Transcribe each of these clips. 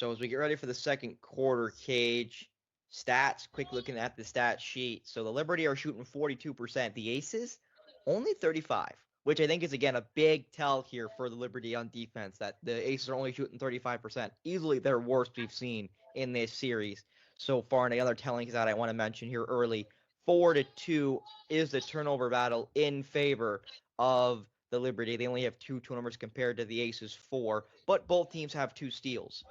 So as we get ready for the second quarter, Cage, stats, quick looking at the stat sheet. So the Liberty are shooting 42%. The Aces, only 35, which I think is, again, a big tell here for the Liberty on defense, that the Aces are only shooting 35%. Easily their worst we've seen in this series so far. And another telling that I want to mention here early, 4-2 is the turnover battle in favor of the Liberty. They only have 2 turnovers compared to the Aces 4, but both teams have 2 steals.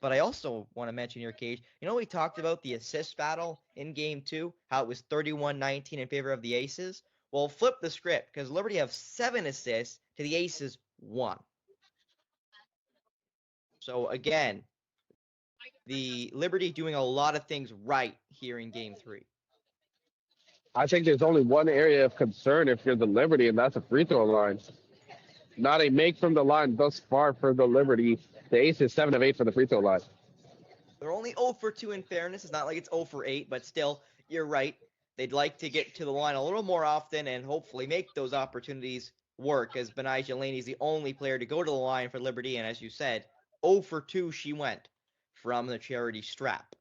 But I also want to mention here, Cage, we talked about the assist battle in game 2, how it was 31-19 in favor of the Aces. Well, flip the script, because Liberty have 7 assists to the Aces 1. So again, the Liberty doing a lot of things right here in game 3. I think there's only one area of concern if you're the Liberty, and that's a free throw line. Not a make from the line thus far for the Liberty. The Aces 7 of 8 for the free throw line. They're only 0 for 2 in fairness. It's not like it's 0 for 8, but still, you're right. They'd like to get to the line a little more often and hopefully make those opportunities work, as Benai Laney is the only player to go to the line for Liberty. And as you said, 0 for 2 she went from the charity strap.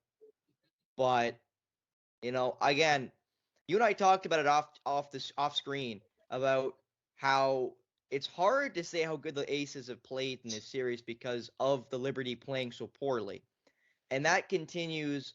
But, again, you and I talked about it off screen about how it's hard to say how good the Aces have played in this series because of the Liberty playing so poorly. And that continues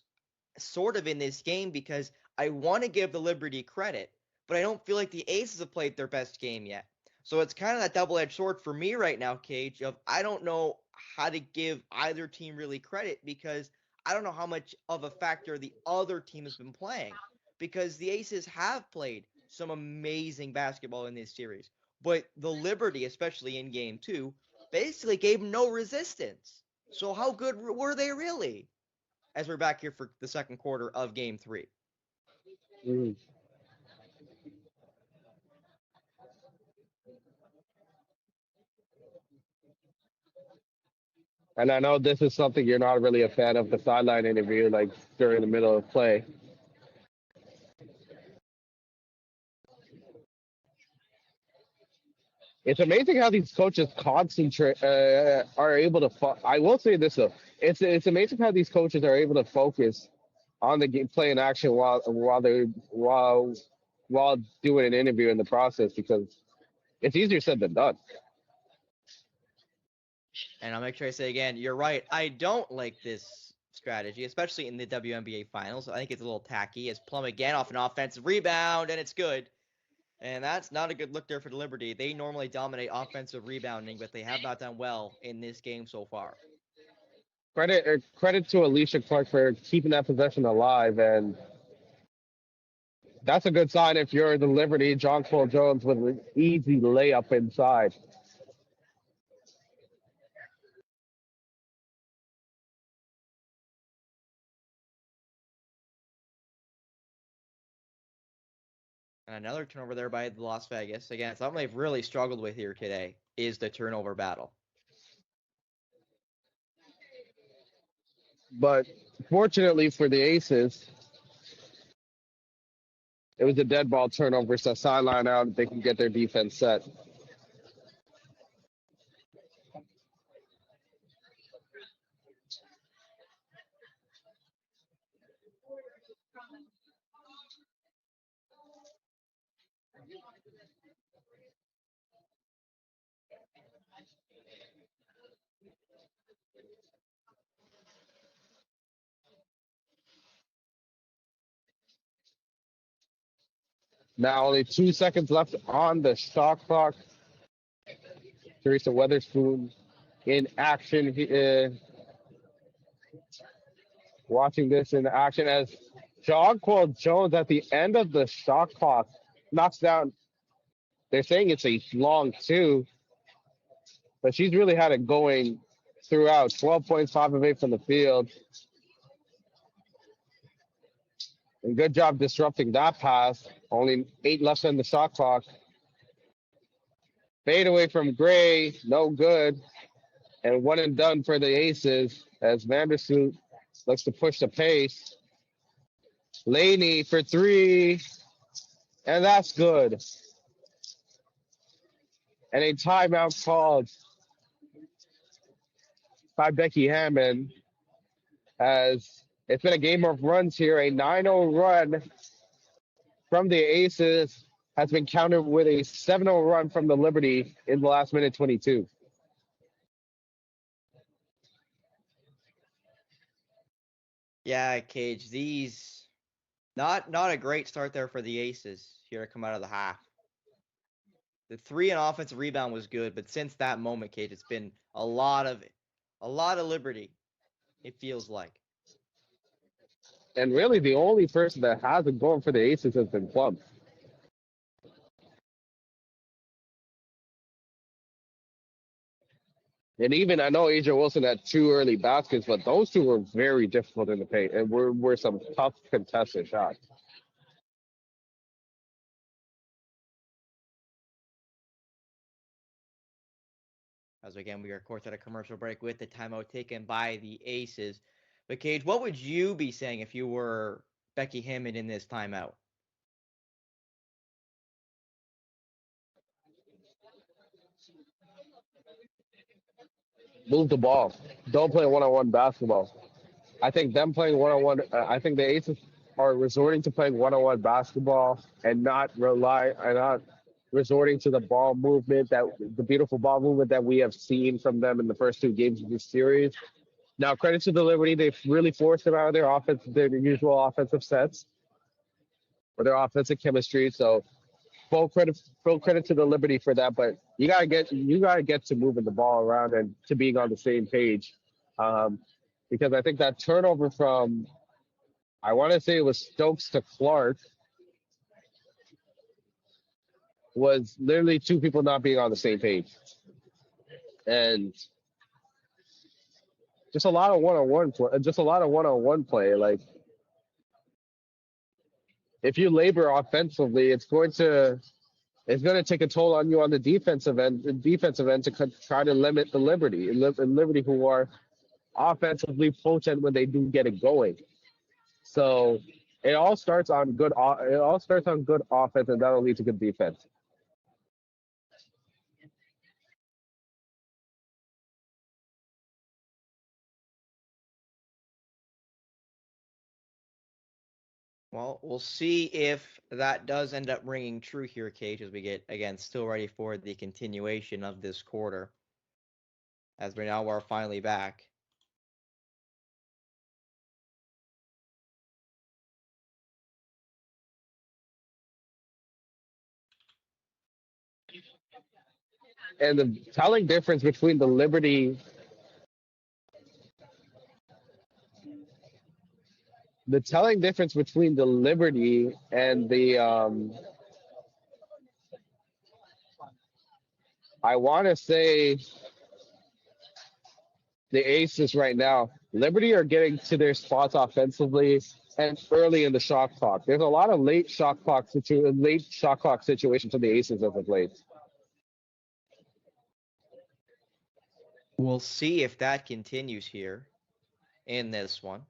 sort of in this game because I want to give the Liberty credit, but I don't feel like the Aces have played their best game yet. So it's kind of that double-edged sword for me right now, Cage, of I don't know how to give either team really credit because I don't know how much of a factor the other team has been playing, because the Aces have played some amazing basketball in this series. But the Liberty, especially in game 2, basically gave no resistance. So how good were they really? As we're back here for the second quarter of game 3. Mm. And I know this is something you're not really a fan of, the sideline interview, like during the middle of play. It's amazing how these coaches concentrate, are able to. I will say this though, it's amazing how these coaches are able to focus on the game, play in action while doing an interview in the process, because it's easier said than done. And I'll make sure I say again, you're right. I don't like this strategy, especially in the WNBA Finals. I think it's a little tacky, as Plum again off an offensive rebound, and it's good. And that's not a good look there for the Liberty. They normally dominate offensive rebounding, but they have not done well in this game so far. Credit to Alicia Clark for keeping that possession alive, and that's a good sign if you're the Liberty. John Cole Jones with an easy layup inside. And another turnover there by Las Vegas. Again, something they've really struggled with here today is the turnover battle. But fortunately for the Aces, it was a dead ball turnover, so sideline out, they can get their defense set. Now only 2 seconds left on the shot clock. Teresa Weatherspoon in action. Watching this in action as Jonquil Jones at the end of the shot clock knocks down. They're saying it's a long 2, but she's really had it going throughout. 12 points, 5 of 8 from the field. And good job disrupting that pass. Only 8 left on the shot clock. Fade away from Gray, no good. And one and done for the Aces as Vandersloot looks to push the pace. Laney for 3, and that's good. And a timeout called by Becky Hammond. as it's been a game of runs here. A 9-0 run from the Aces has been countered with a 7-0 run from the Liberty in the last minute 22. Yeah, Cage. These not a great start there for the Aces here to come out of the half. The 3 and offensive rebound was good, but since that moment, Cage, it's been a lot of Liberty. It feels like. And really, the only person that hasn't gone for the Aces has been Plum. And even I know AJ Wilson had 2 early baskets, but those 2 were very difficult in the paint and were some tough contested shots. As again, we are, of course, at a commercial break with the timeout taken by the Aces. But Cage, what would you be saying if you were Becky Hammond in this timeout? Move the ball. Don't play one-on-one basketball. I think them playing one-on-one. I think the Aces are resorting to playing one-on-one basketball and not resorting to the ball movement the beautiful ball movement that we have seen from them in the first 2 games of this series. Now, credit to the Liberty, they've really forced them out of their usual offensive sets or their offensive chemistry. So full credit to the Liberty for that. But you gotta get to moving the ball around and to being on the same page, because I think that turnover from I want to say it was Stokes to Clark was literally 2 people not being on the same page, and just a lot of one-on-one play. Like if you labor offensively, it's going to take a toll on you on the defensive end. To try to limit the Liberty and Liberty who are offensively potent when they do get it going. So it all starts on good offense, and that'll lead to good defense. Well, we'll see if that does end up ringing true here, Cage, as we get, again, still ready for the continuation of this quarter. As we now are finally back. And the telling difference between the Liberty and the I want to say the Aces right now. Liberty are getting to their spots offensively and early in the shot clock. There's a lot of late shot clock situations for the Aces as of late. We'll see if that continues here in this one.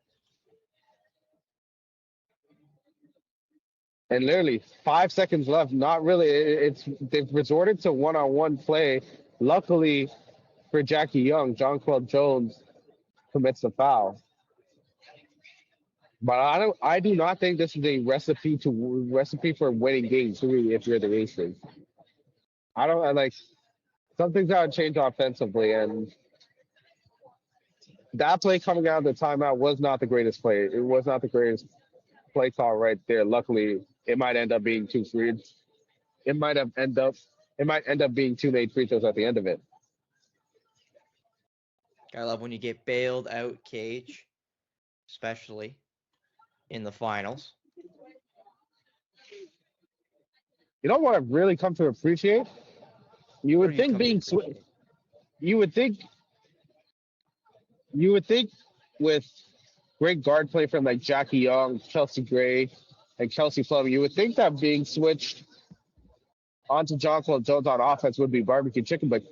And literally 5 seconds left. Not really. They've resorted to one-on-one play. Luckily for Jackie Young, Jonquel Jones commits a foul. But I do not think this is a recipe for winning game 3 if you're the Aces. Something's got to change offensively, and that play coming out of the timeout was not the greatest play. It was not the greatest play call right there. Luckily, it might end up being 2 free. It might end up being 2 made free throws at the end of it. I love when you get bailed out, Cage, especially in the finals. You know what I've really come to appreciate? You would think with great guard play from like Jackie Young, Chelsea Gray, and Kelsey Plum, you would think that being switched onto Jonquel Jones on offense would be barbecue chicken, but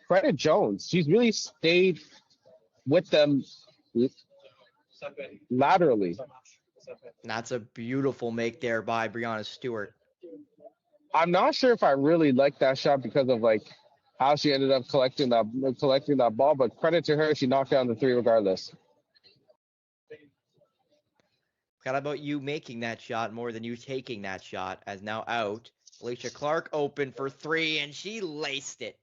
credit Jones. She's really stayed with them laterally. That's a beautiful make there by Breanna Stewart. I'm not sure if I really like that shot because of like how she ended up collecting that ball, but credit to her, she knocked down the 3 regardless. kind of about you making that shot more than you taking that shot, as now out. Alicia Clark open for three, and she laced it.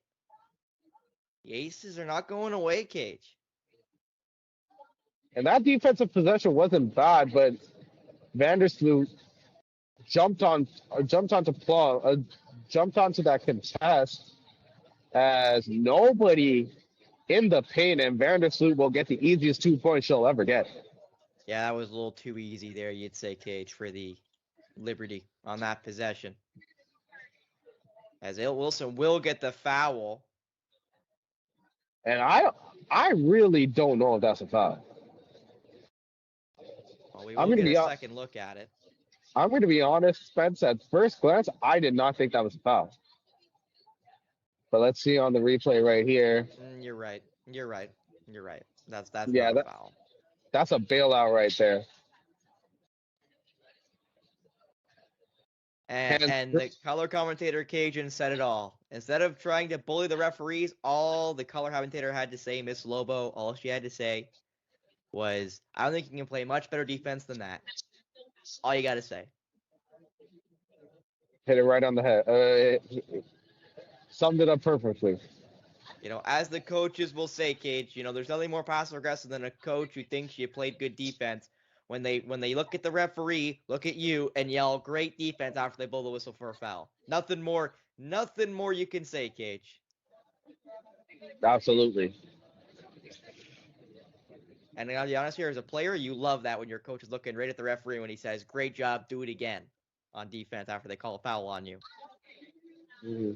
The Aces are not going away, Cage. And that defensive possession wasn't bad, but Vandersloot jumped onto that contest as nobody in the paint, and Vandersloot will get the easiest 2 points she'll ever get. Yeah, that was a little too easy there, you'd say, Cage, for the Liberty on that possession. As Wilson will get the foul. And I really don't know if that's a foul. Well, we will get a second look at it. I'm going to be honest, Spence. At first glance, I did not think that was a foul. But let's see on the replay right here. You're right. That's not a foul. That's a bailout right there. And the color commentator Kajan said it all. Instead of trying to bully the referees, all the color commentator had to say, Miss Lobo, all she had to say was, I don't think you can play much better defense than that. All you got to say. Hit it right on the head. Summed it up perfectly. As the coaches will say, Cage, there's nothing more passive aggressive than a coach who thinks you played good defense when they look at the referee, look at you, and yell great defense after they blow the whistle for a foul. Nothing more you can say, Cage. Absolutely. And I'll be honest here, as a player, you love that when your coach is looking right at the referee when he says, great job, do it again on defense after they call a foul on you. Mm-hmm.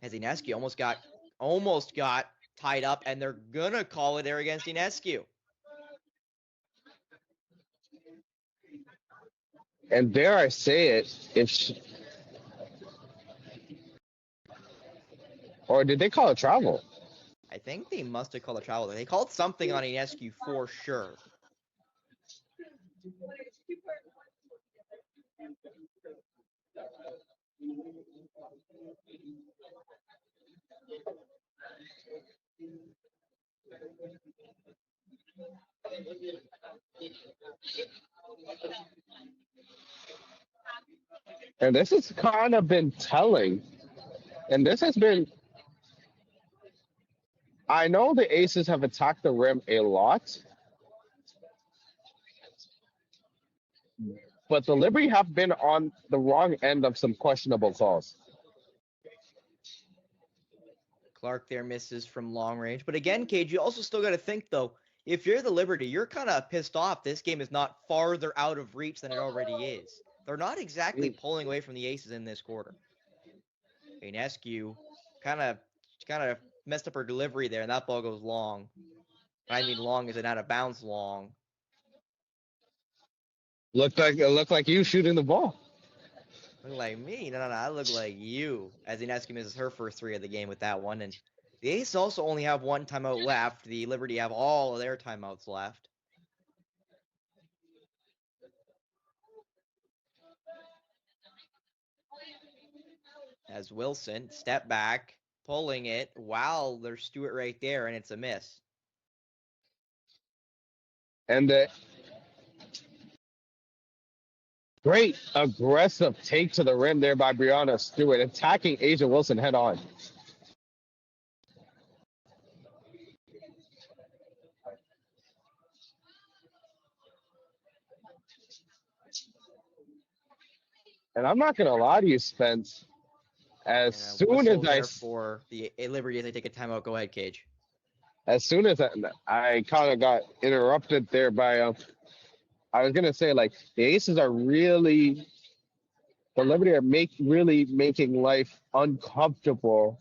As Inescu almost got tied up, and they're going to call it there against Inescu. And dare I say it, or did they call it travel? I think they must have called a travel. They called something on Inescu for sure. And this has kind of been telling. And this has been, I know the Aces have attacked the rim a lot, but the Liberty have been on the wrong end of some questionable calls. Clark there misses from long range. But again, Cage, you also still got to think, though, if you're the Liberty, you're kind of pissed off this game is not farther out of reach than it already is. They're not exactly pulling away from the Aces in this quarter. Inescu kind of messed up her delivery there, and that ball goes long. I mean long as an out of bounds long. It looked like you shooting the ball. Look like me? No. I look like you. As Inescu misses her first three of the game with that one. And the Aces also only have one timeout left. The Liberty have all of their timeouts left. As Wilson, step back, pulling it. Wow, there's Stewart right there, and it's a miss. And the great aggressive take to the rim there by Breonna Stewart, attacking Asia Wilson head on. And I'm not going to lie to you, Spence. As soon as for the Liberty, as they take a timeout, go ahead, Cage. As soon as I kind of got interrupted there by, I was going to say, like, the Aces are really, the Liberty are really making life uncomfortable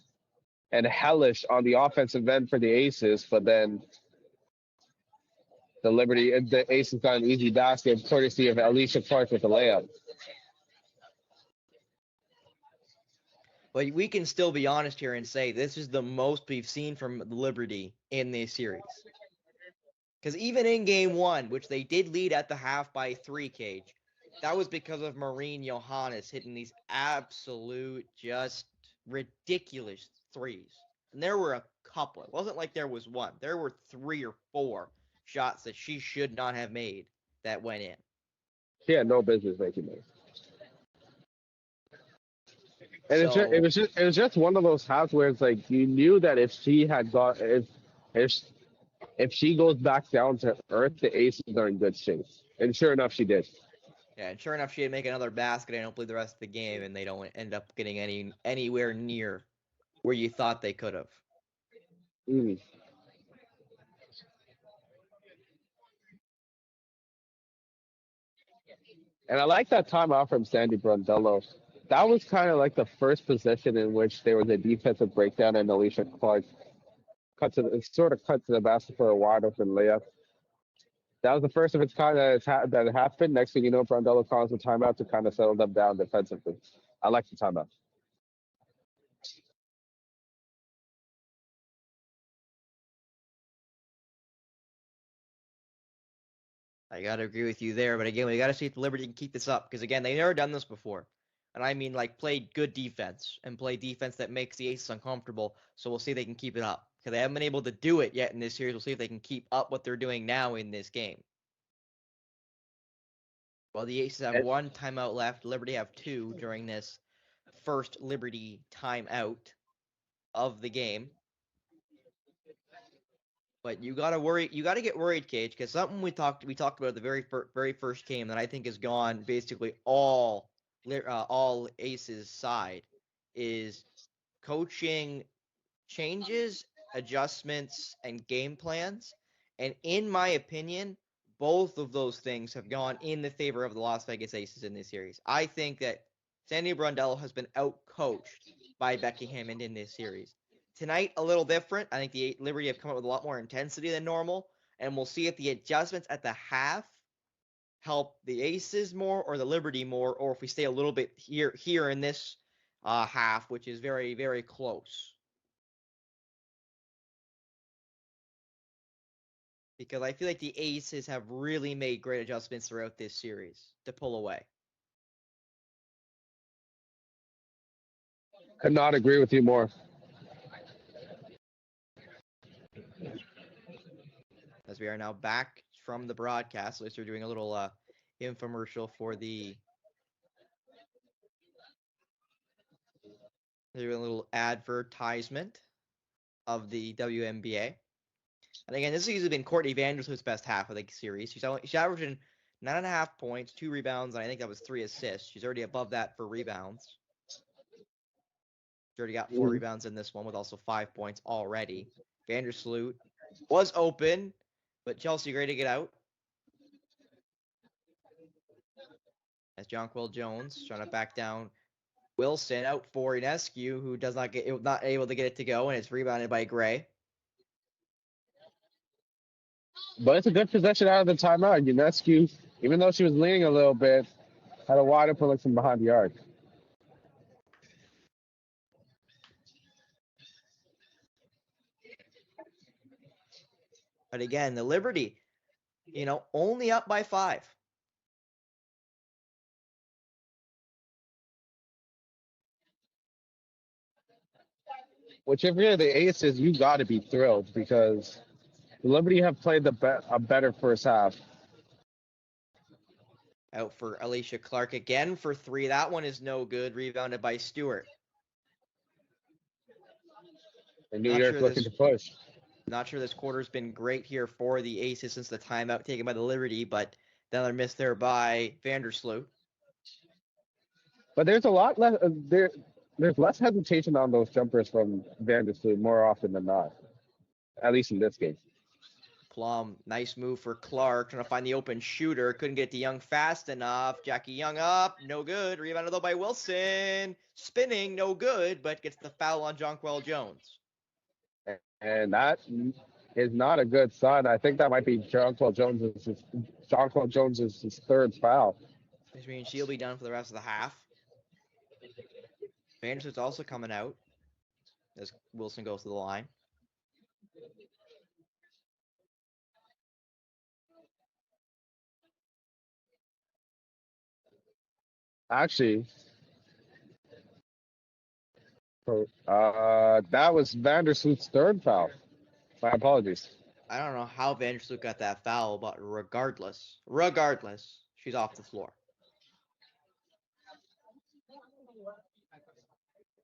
and hellish on the offensive end for the Aces, but then the Aces got an easy basket courtesy of Alicia Clark with the layup. But we can still be honest here and say this is the most we've seen from the Liberty in this series. Because even in game one, which they did lead at the half by 3, Cage, that was because of Maureen Johannes hitting these absolute, just ridiculous threes. And there were a couple. It wasn't like there was one. There were 3 or 4 shots that she should not have made that went in. She had no business making those. And So it was just one of those halves where it's like you knew that if she had got if if she goes back down to earth, the Aces are in good shape. And sure enough, she did. yeah, and sure enough, she'd make another basket and hopefully the rest of the game, and they don't end up getting anywhere near where you thought they could have. Mm. And I like that timeout from Sandy Brondello. That was kind of like the first possession in which there was a defensive breakdown and Alicia Clark sort of cut to the basket for a wide open layup. That was the first of its kind that happened. Next thing you know, Brondello calls a timeout to kind of settle them down defensively. I like the timeout. I gotta agree with you there, but again, we gotta see if the Liberty can keep this up because again, they've never done this before, and I mean like play good defense and play defense that makes the Aces uncomfortable. So we'll see if they can keep it up because they haven't been able to do it yet in this series. We'll see if they can keep up what they're doing now in this game. Well, the Aces have And, one timeout left. Liberty have two during this first Liberty timeout of the game. But you gotta worry. You gotta get worried, Cage, because something we talked about the very first game that I think has gone basically all Aces side is coaching changes, adjustments, and game plans. And in my opinion, both of those things have gone in the favor of the Las Vegas Aces in this series. I think that Sandy Brondello has been outcoached by Becky Hammond in this series. Tonight, a little different. I think the Liberty have come up with a lot more intensity than normal, and we'll see if the adjustments at the half help the Aces more or the Liberty more, or if we stay a little bit here in this half, which is very, very close. Because I feel like the Aces have really made great adjustments throughout this series to pull away. could not agree with you more. As we are now back from the broadcast, at least we're doing a little infomercial for the. They're doing a little advertisement of the WNBA. And again, this has been Courtney Vandersloot's best half of the series. She's averaging 9.5 points, 2 rebounds, and I think that was 3 assists. She's already above that for rebounds. She already got 4 rebounds in this one with also 5 points already. Vandersloot was open, but Chelsea Gray to get out. As Jonquil Jones trying to back down Wilson out for Inescu, who not able to get it to go, and it's rebounded by Gray. But it's a good possession out of the timeout. Unescu, even though she was leaning a little bit, had a wide open look from behind the arc. But again, the Liberty, only up by 5. Which if you're the Aces, you got to be thrilled because the Liberty have played a better first half. Out for Alicia Clark again for 3. That one is no good. Rebounded by Stewart. And New York looking to push. Not sure this quarter's been great here for the Aces since the timeout taken by the Liberty, but another miss there by Vandersloot. But there's a lot less there's less hesitation on those jumpers from Vandersloot more often than not. At least in this game. Plum, nice move for Clark, trying to find the open shooter. Couldn't get to Young fast enough. Jackie Young up, no good. Rebounded though by Wilson. Spinning, no good, but gets the foul on Jonquil Jones. And that is not a good sign. I think that might be Jonquil Jones's third foul. Which means she'll be done for the rest of the half. Vandersloot's also coming out as Wilson goes to the line. Actually, that was Vandersloot's third foul. My apologies. I don't know how Vandersloot got that foul, but regardless, She's off the floor.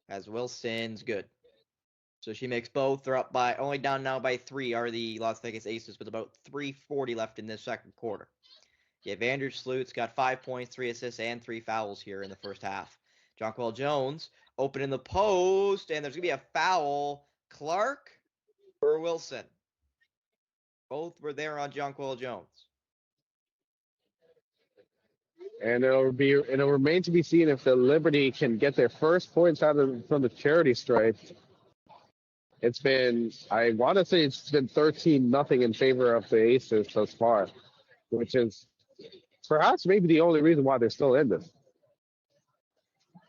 As Wilson's good. So she makes both. They're up by only down now by 3 are the Las Vegas Aces with about 3:40 left in this second quarter. Yeah, Vandersloot's got 5 points, 3 assists, and 3 fouls here in the first half. Jonquel Jones open in the post, and there's going to be a foul. Clark or Wilson? Both were there on Jonquel Jones. And it'll remain to be seen if the Liberty can get their first points from the charity stripe. I want to say it's been 13-0 in favor of the Aces thus far, which is perhaps maybe the only reason why they're still in this.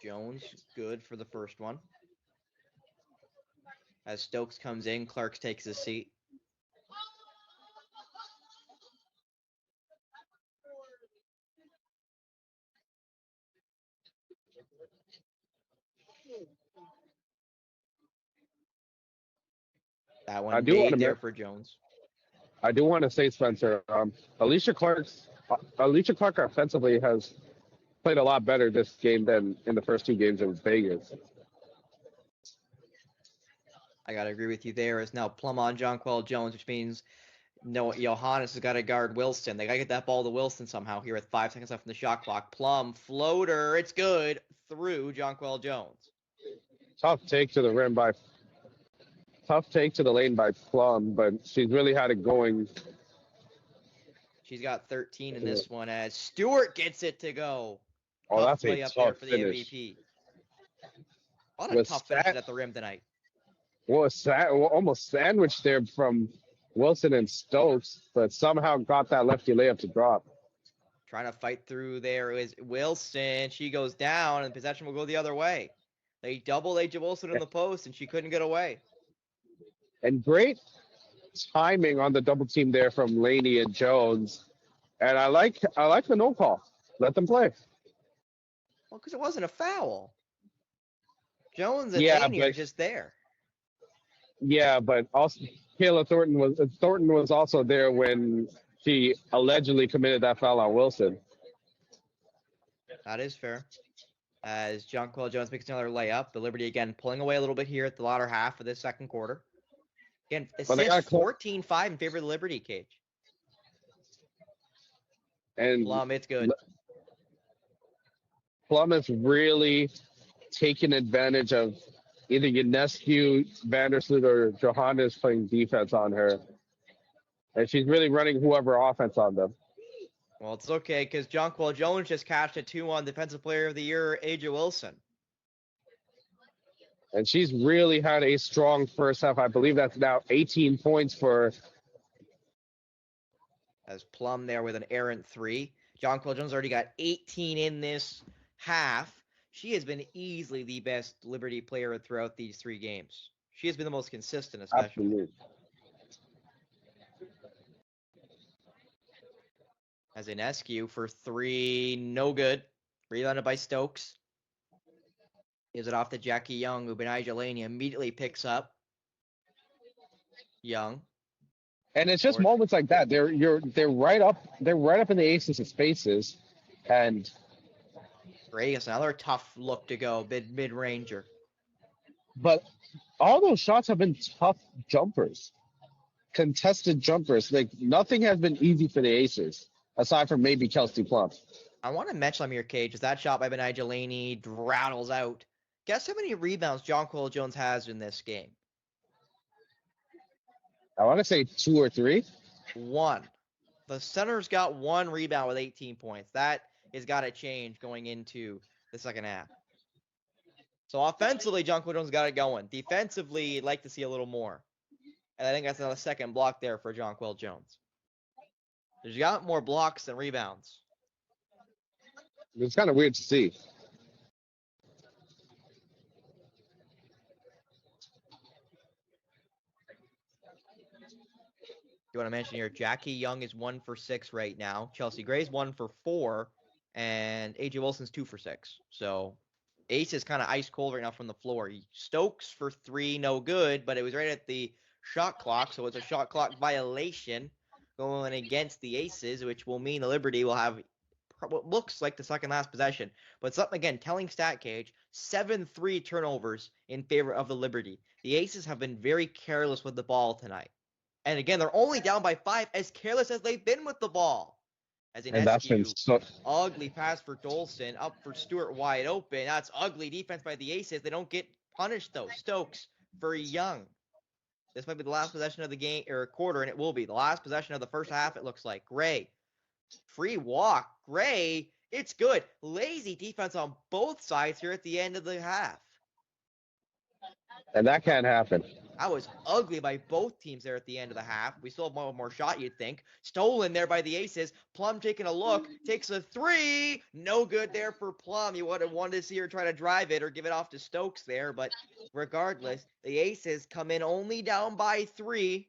Jones good for the first one. As Stokes comes in, Clark takes his seat. That one made there for Jones. I do want to say, Spencer, Alicia Clark offensively has played a lot better this game than in the first 2 games in Vegas. I got to agree with you there. It's now plumb on Jonquel Jones, which means Johannes has got to guard Wilson. They got to get that ball to Wilson somehow here with 5 seconds left in the shot clock. Plum, floater, it's good through Jonquel Jones. Tough take to the lane by Plum, but she's really had it going. She's got 13 in this one as Stewart gets it to go. Oh, that's a up tough there for the finish. MVP. A lot of tough finishes at the rim tonight. Well, almost sandwiched there from Wilson and Stokes, but somehow got that lefty layup to drop. Trying to fight through there is Wilson. She goes down, and possession will go the other way. They doubled A'ja Wilson in the post, and she couldn't get away. And great timing on the double team there from Laney and Jones. And I like the no call. Let them play. Well, because it wasn't a foul. Jones and Laney are just there. Yeah, but also Kayla Thornton was also there when she allegedly committed that foul on Wilson. That is fair. As Jonquel Jones makes another layup, the Liberty again pulling away a little bit here at the latter half of this second quarter. Again, assist 14-5 in favor of the Liberty, Cage. And Plum, it's good. Plum has really taken advantage of either Ionescu, Vandersloot, or Johannes playing defense on her. And she's really running whoever offense on them. Well, it's okay because Jonquel Jones just cashed a 2 on Defensive Player of the Year, A'ja Wilson. And she's really had a strong first half. I believe that's now 18 points for. As Plum there with an errant 3. Jonquel Jones already got 18 in this half. She has been easily the best Liberty player throughout these 3 games. She has been the most consistent, especially. Absolutely. As Ionescu for 3, no good. Rebounded by Stokes. Gives it off to Jackie Young, who Benijah Laney immediately picks up. Young. And it's just moments like that. They're right up in the Aces' faces, and Reyes, another tough look to go, mid-ranger. But all those shots have been tough jumpers, contested jumpers. Like nothing has been easy for the Aces, aside from maybe Kelsey Plum. I want to mention on your Cage, as that shot by Benijah Laney rattles out. Guess how many rebounds Jonquel Jones has in this game? I want to say 2 or 3. 1. The center's got 1 rebound with 18 points. That has got to change going into the second half. So offensively, Jonquel Jones got it going. Defensively, I'd like to see a little more. And I think that's another second block there for Jonquel Jones. He's got more blocks than rebounds. It's kind of weird to see. You want to mention here, Jackie Young is 1 for 6 right now. Chelsea Gray's 1 for 4, and A'ja Wilson's 2 for 6. So Ace is kind of ice cold right now from the floor. Stokes for 3, no good, but it was right at the shot clock, so it's a shot clock violation going against the Aces, which will mean the Liberty will have what looks like the second last possession. But something, again, telling stat cage, 7-3 turnovers in favor of the Liberty. The Aces have been very careless with the ball tonight. And again, they're only down by 5, as careless as they've been with the ball. As And that's been Inescu, ugly pass for Dolson, up for Stewart wide open. That's ugly defense by the Aces. They don't get punished, though. Stokes for Young. This might be the last possession of the game, or quarter, and it will be. The last possession of the first half, it looks like. Gray. Free walk. Gray. It's good. Lazy defense on both sides here at the end of the half. And that can't happen. That was ugly by both teams there at the end of the half. We still have one more shot, you'd think. Stolen there by the Aces. Plum taking a look. Takes a 3. No good there for Plum. You would have wanted to see her try to drive it or give it off to Stokes there. But regardless, the Aces come in only down by 3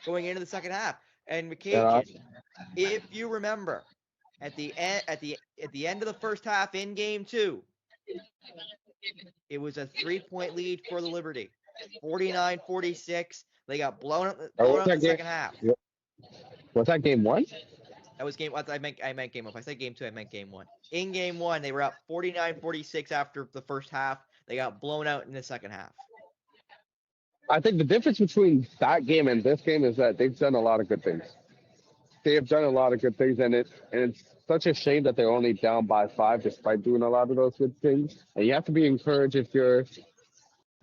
going into the second half. And Kajan, if you remember, at the end of the first half in game 2, it was a 3-point lead for the Liberty. 49-46. They got blown up in the second half. Was that game 1? That was game. I meant game 1. If I said game 2, I meant game 1. In game 1, they were up 49-46 after the first half. They got blown out in the second half. I think the difference between that game and this game is that they've done a lot of good things. They have done a lot of good things, and it's such a shame that they're only down by 5 despite doing a lot of those good things. And you have to be encouraged if you're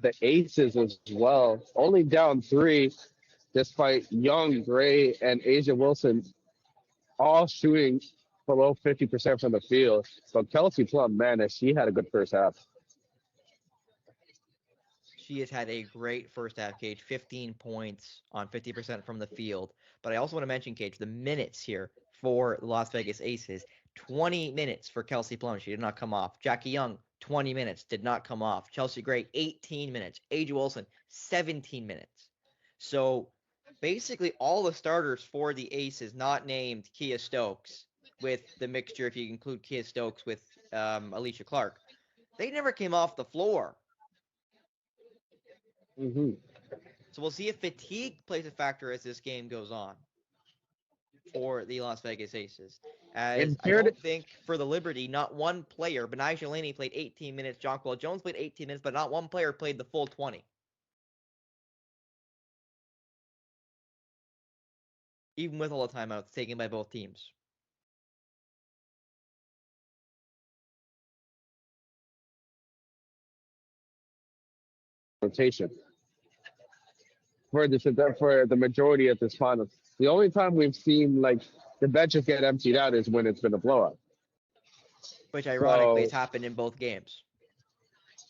the Aces as well. Only down 3 despite Young, Gray, and Asia Wilson all shooting below 50% from the field. So Kelsey Plum, man, she had a good first half. She has had a great first half, Cage. 15 points on 50% from the field. But I also want to mention, Cage, the minutes here for the Las Vegas Aces. 20 minutes for Kelsey Plum. She did not come off. Jackie Young, 20 minutes, did not come off. Chelsea Gray, 18 minutes. Aja Wilson, 17 minutes. So basically all the starters for the Aces, not named Kia Stokes, with the mixture, if you include Kia Stokes with Alicia Clark, they never came off the floor. Mm-hmm. So we'll see if fatigue plays a factor as this game goes on for the Las Vegas Aces. As I don't think for the Liberty, not one player, Benijah Laney played 18 minutes, Jonquil Jones played 18 minutes, but not one player played the full 20. Even with all the timeouts taken by both teams. Rotation for the majority of this finals. The only time we've seen like the benches get emptied out is when it's been a blowout. Which ironically has happened in both games.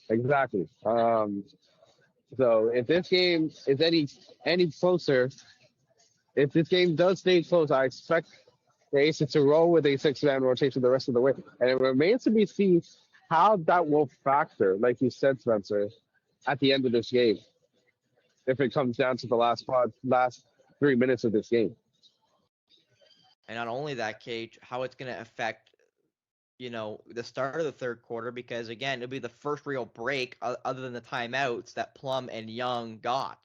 Exactly. So if this game is any closer, if this game does stay close, I expect the Aces to roll with a 6-man rotation the rest of the way. And it remains to be seen how that will factor, like you said, Spencer, at the end of this game. If it comes down to the last 3 minutes of this game. And not only that, Cage, how it's going to affect, the start of the third quarter, because again, it'll be the first real break other than the timeouts that Plum and Young got.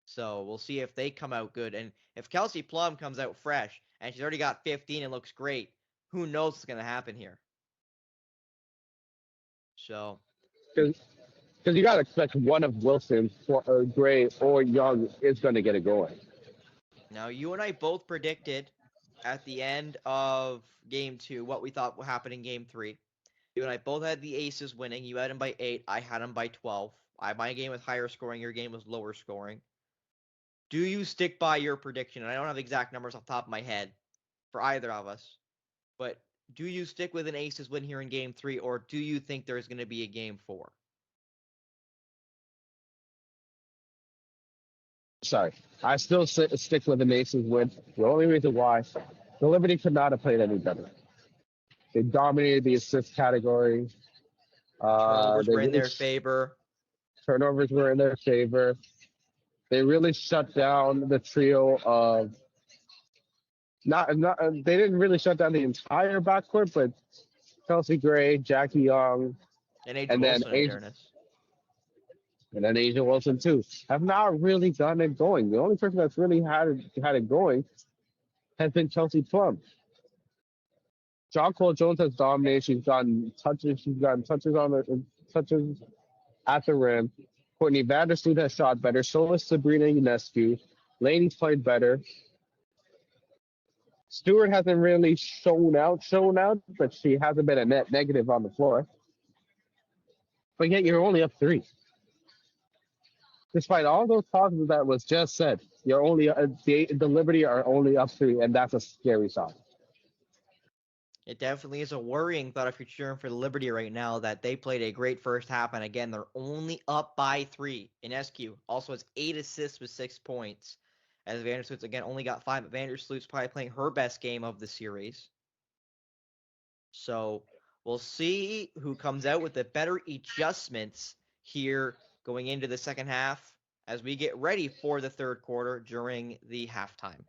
So we'll see if they come out good. And if Kelsey Plum comes out fresh and she's already got 15 and looks great, who knows what's going to happen here. So. Because you got to expect one of Wilson, Gray, or Young is going to get it going. Now, you and I both predicted at the end of Game 2 what we thought would happen in Game 3. You and I both had the Aces winning. You had them by 8. I had them by 12. My game was higher scoring. Your game was lower scoring. Do you stick by your prediction? And I don't have exact numbers off the top of my head for either of us. But do you stick with an Aces win here in Game 3, or do you think there's going to be a Game 4? Sorry. I still stick with the Aces win. The only reason why, the Liberty could not have played any better. They dominated the assist category. Turnovers were in their favor. Turnovers were in their favor. They really shut down the trio of they didn't really shut down the entire backcourt, but Chelsea Gray, Jackie Young, and then Asia Wilson too have not really gotten it going. The only person that's really had it going has been Chelsea Plum. Jonquil Jones has dominated. She's gotten touches. She's gotten touches at the rim. Courtney Vandersloot has shot better. So has Sabrina Ionescu. Laney's played better. Stewart hasn't really shown out, but she hasn't been a net negative on the floor. But yet you're only up 3. Despite all those positives that was just said, you're only the Liberty are only up 3, and that's a scary thought. It definitely is a worrying thought if you're cheering for the Liberty right now that they played a great first half, and again, they're only up by 3. Ionescu also has 8 assists with 6 points, as Vandersloot's again only got 5, but Vandersloot's probably playing her best game of the series. So we'll see who comes out with the better adjustments here going into the second half as we get ready for the third quarter during the halftime.